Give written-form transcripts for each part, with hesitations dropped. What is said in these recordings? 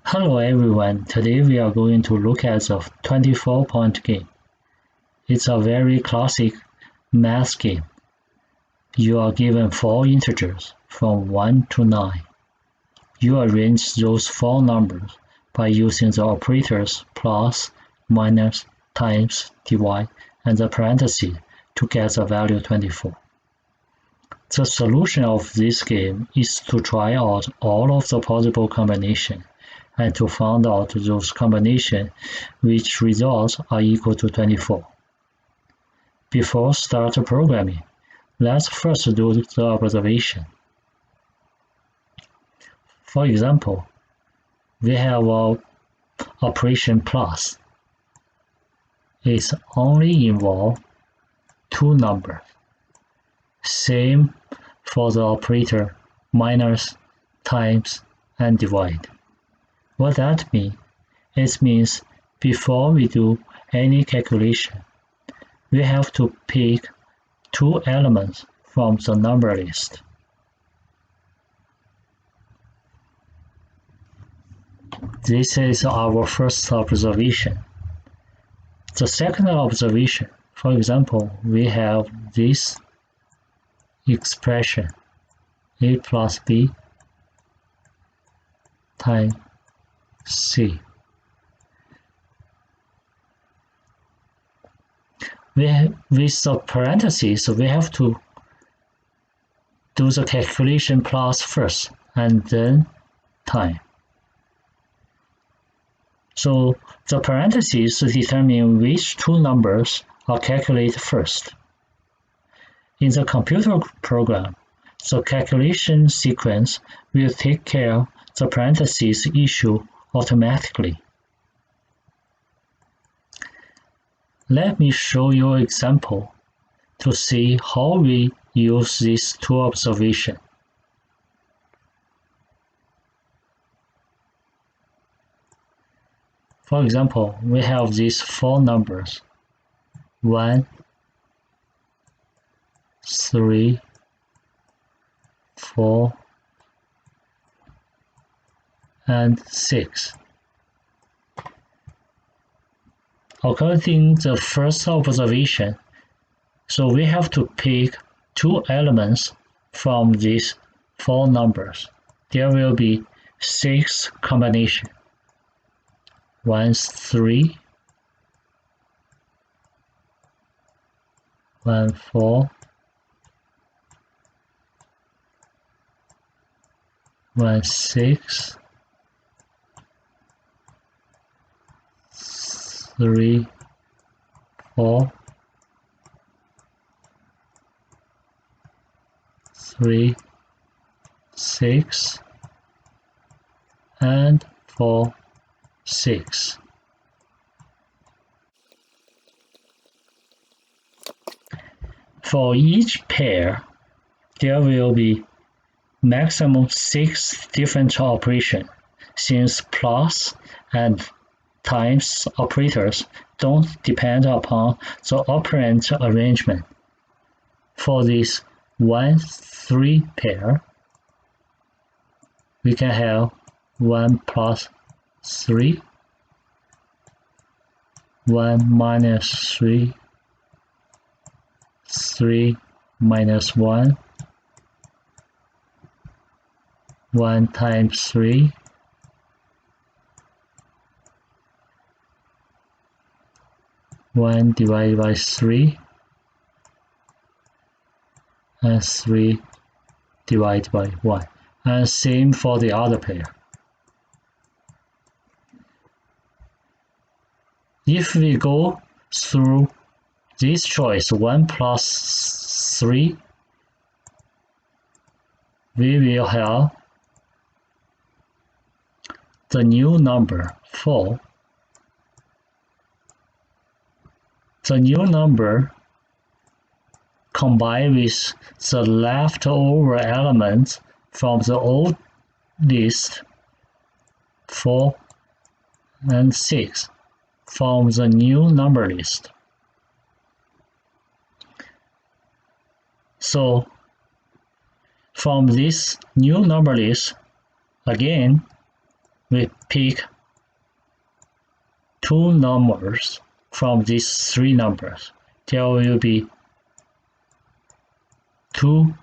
Hello everyone, today we are going to look at the 24-point game. It's a very classic math game. You are given four integers from 1 to 9. You arrange those four numbers by using the operators plus, minus, times, divide, and the parentheses to get the value 24. The solution of this game is to try out all of the possible combinations and to find out those combinations which results are equal to 24. Before start programming, let's first do the observation. For example, we have our operation plus. It only involves two numbers. Same for the operator minus, times, and divide. What that means? It means before we do any calculation, we have to pick two elements from the number list. This is our first observation. The second observation, for example, we have this expression a plus b times c. With the parentheses, we have to do the calculation plus first and then time. So the parentheses determine which two numbers are calculated first. In the computer program, the calculation sequence will take care of the parentheses issue automatically. Let me show you an example to see how we use these two observations. For example, we have these four numbers 1, 3, 4, and 6. According to the first observation, so we have to pick two elements from these four numbers. There will be 6 combinations. 1, 3, 1, 4, 1, 6, 3, 4, 3, 6, and 4, 6. For each pair, there will be maximum 6 different operations, since plus and times operators don't depend upon the operand arrangement. For this 1, 3 pair, we can have 1 plus 3, 1 minus 3, 3 minus 1, 1 times 3, 1 divided by 3, and 3 divided by 1. And same for the other pair. If we go through this choice 1 plus 3, we will have the new number 4. The new number combined with the leftover elements from the old list 4 and 6 from the new number list. So from this new number list, again, we pick two numbers from these three numbers. There will be two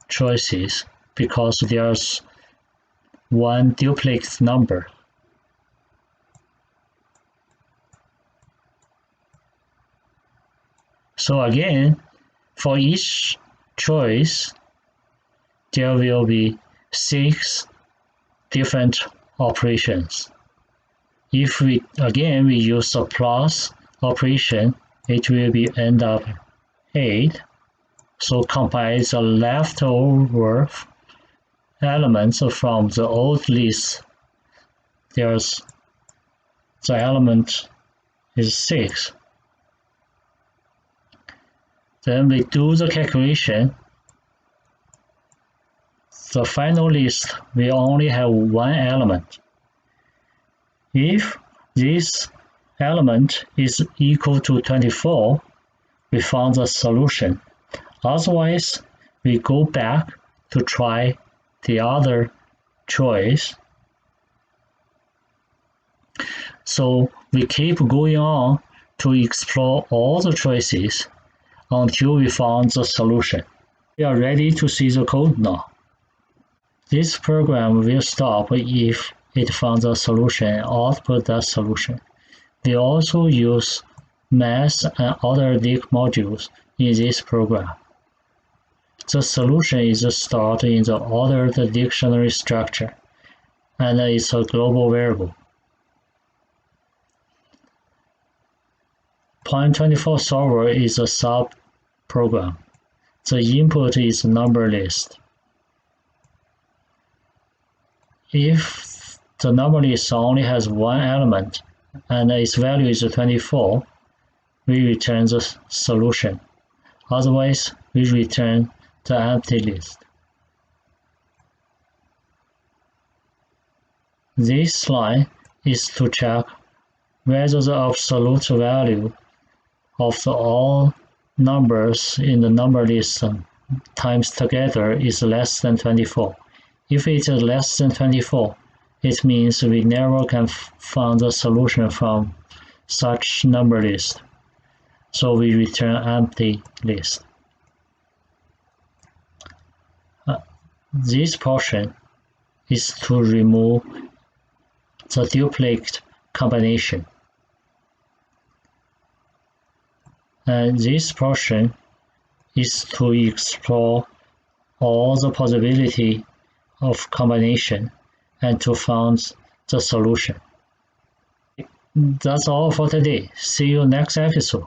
choices because there's one duplicate number. So again, for each choice, there will be 6 different operations. If we use a plus operation, it will be end up 8. So combine the leftover elements from the old list. The element is 6. Then we do the calculation. The final list will only have one element. If this element is equal to 24, we found the solution. Otherwise, we go back to try the other choice. So we keep going on to explore all the choices until we found the solution. We are ready to see the code now. This program will stop if it found the solution and output that solution. We also use math and other dict modules in this program. The solution is stored in the ordered dictionary structure, and is a global variable. Point24 solver is a sub-program. The input is number list. If the number list only has one element and its value is 24, we return the solution. Otherwise, we return the empty list. This line is to check whether the absolute value of all numbers in the number list times together is less than 24. If it is less than 24, it means we never can find the solution from such number list. So we return empty list. This portion is to remove the duplicate combination. And this portion is to explore all the possibility of combination and to find the solution. That's all for today. See you next episode.